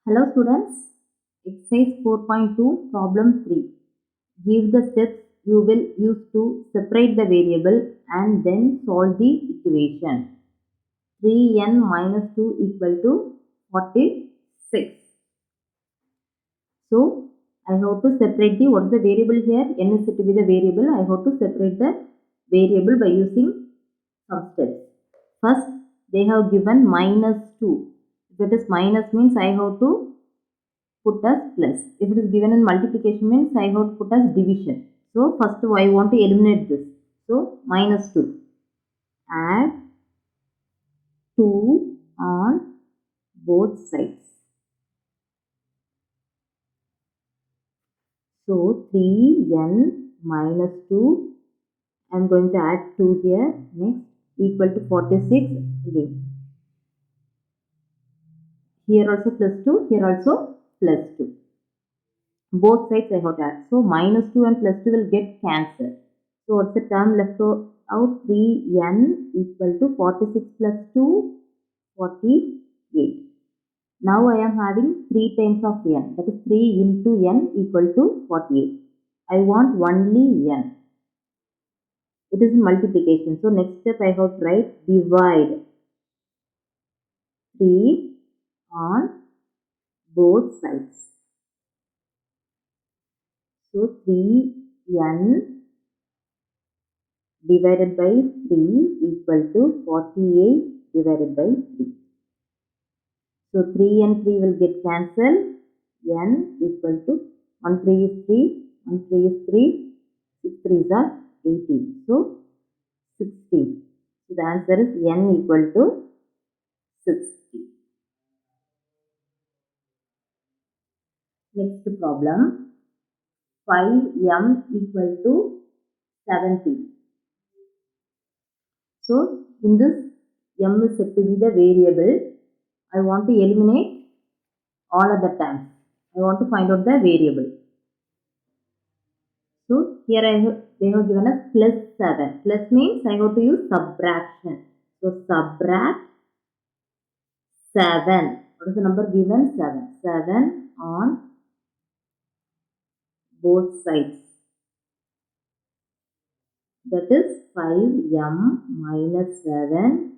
Hello students, exercise 4.2 problem 3. Give the steps you will use to separate the variable and then solve the equation. 3n minus 2 equal to 46. So, I have to separate what is the variable here? N is said to be the variable. I have to separate the variable by using some steps. First, they have given minus 2. If it is minus means I have to put as plus. If it is given in multiplication means I have to put as division. So first I want to eliminate this. So minus 2. Add 2 on both sides. So 3n minus 2. I am going to add 2 here. Next equal to 46 again. Here also plus 2. Here also plus 2. Both sides I have to add. So minus 2 and plus 2 will get cancelled. So what's the term left out? 3n equal to 46 plus 2, 48. Now I am having 3 times of n. That is 3 into n equal to 48. I want only n. It is multiplication. So next step I have to write divide 3 on both sides. So 3n divided by 3 equal to 48 divided by 3. So 3 and 3 will get cancelled. N equal to 1 3 is 3, 1 3 is 3, 6 3s are 18. So 16. So the answer is n equal to 60. Next problem. 5m equal to 70. So in this m is said to be the variable. I want to eliminate all of the terms. I want to find out the variable. So here they have given us plus 7. Plus means I have to use subtraction. So subtract 7. What is the number given? 7. 7 on both sides. That is 5m minus 7.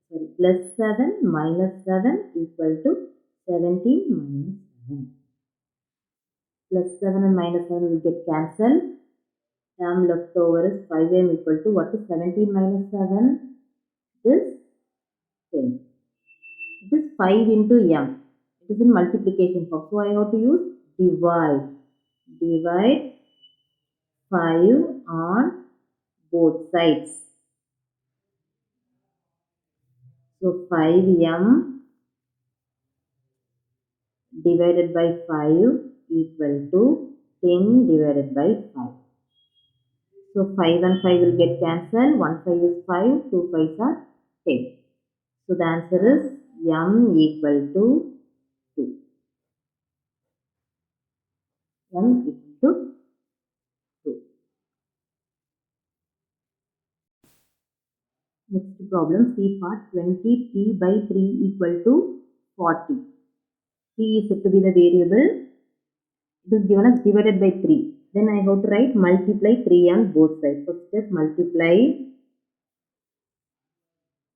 Sorry, plus 7 minus 7 equal to 17 minus 7. Plus 7 and minus 7 will get cancelled. Term left over is 5m equal to what is 17 minus 7? It is 10. It is 5 into m. It is in multiplication form. So I have to use divide. Divide 5 on both sides. So 5m divided by 5 equal to 10 divided by 5. So 5 and 5 will get cancelled. 1 5 is 5, 2 5s are 10. So the answer is m equal to 2. M equal to 2. Next problem, C part 20p by 3 equal to 40. P is said to be the variable. It is given as divided by 3. Then I have to write multiply 3 on both sides. First step multiply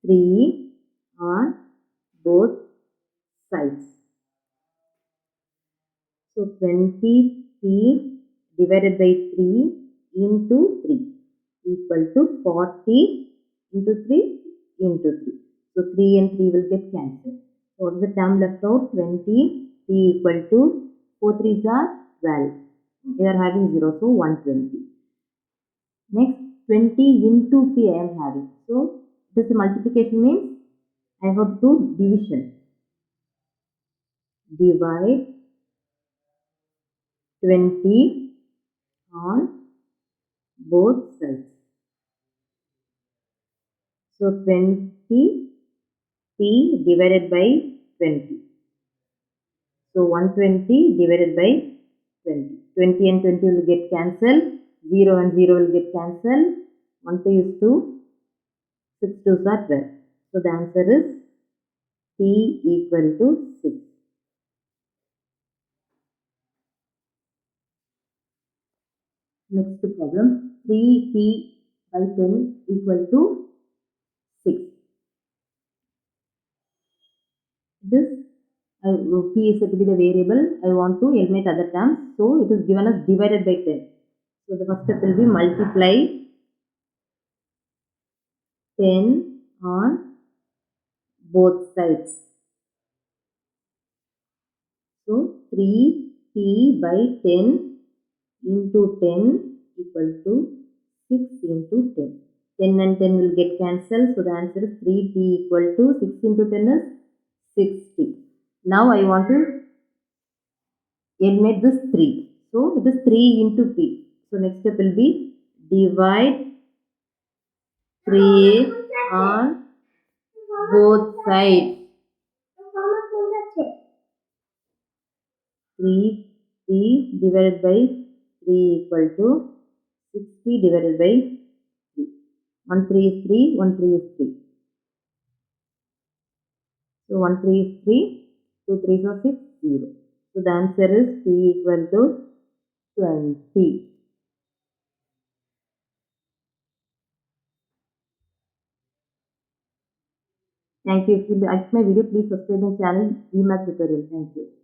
3 on both sides. So 20p divided by 3 into 3 equal to 40 into 3 into 3. So 3 and 3 will get cancelled. So what is the term left out? 20p equal to 4 3s are 12. We are having 0, so 120. Next 20 into p I am having. So this multiplication means I have to do division. Divide 20 on both sides. So 20p divided by 20. So 120 divided by 20. 20 and 20 will get cancelled. 0 and 0 will get cancelled. 1 2 is 2. 6 2s are 12. So the answer is p equal to 6. Next problem, 3p by 10 equal to 6. This p is said to be the variable. I want to eliminate other terms. So it is given as divided by 10. So the first step will be multiply 10 on both sides. So 3p by 10 into 10 equal to 6 into 10. 10 and 10 will get cancelled. So the answer is 3p equal to 6 into 10 is 60. Now I want to eliminate this 3. So it is 3 into p. So next step will be divide 3 on both sides. 3p divided by 3 equal to 60 divided by 3. 1 3 is 3, 1 3 is 3. So 1 3 is 3, 2 3 are 6, 0. So the answer is p equal to 20. Thank you. If you like my video, please subscribe my channel eMath tutorial. Thank you.